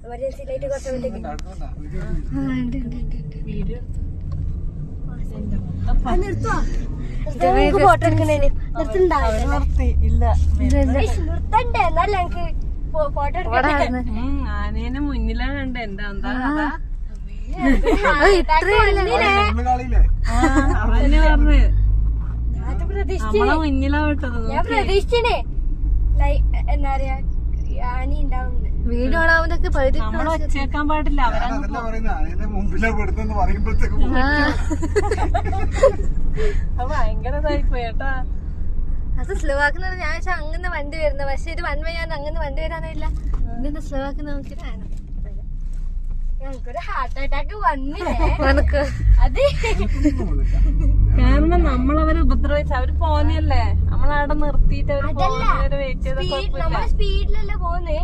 Emergency light കുറച്ച് photo എടുക്കുന്നതിന് നിർത്തണ്ടേ എന്നാലും ഞങ്ങക്ക് ഫോട്ടോ എടുക്കാൻ. ആനേനെ മുന്നിലാ കണ്ട എന്താ മുന്നിലാ വിട്ടത്. ഞാൻ പ്രതീക്ഷിച്ചേ എന്താ പറയാ ആനി ഉണ്ടാവുന്നത്. വീഡിയോ കാണാവുന്നതൊക്കെ പകുതി നമ്മൾ ഒച്ചേക്കാൻ പാടില്ല. ഭയങ്കര ഇതായിപ്പോയി കേട്ടാ. അത് സ്ലോ ആക്കുന്നത് ഞാൻ വെച്ചാൽ അങ്ങനെ വണ്ടി വരുന്നത്. പക്ഷെ ഇത് വൺ വേ ആണ്, അങ്ങനെ വണ്ടി വരാനില്ല. ഇങ്ങനെ സ്ലോ ആക്കുന്ന നോക്കിട്ടാണ് ഞങ്ങൾക്കൊരു ഹാർട്ട് അറ്റാക്ക് വന്നില്ലേ. അത് കാരണം നമ്മളവര് ഉപദ്രവിച്ച അവര് പോന്നെയല്ലേ, നമ്മളവിടെ നിർത്തിയിട്ട് അവര് വെയിറ്റ് ചെയ്ത നമ്മളെ സ്പീഡിലല്ലേ പോന്നേ.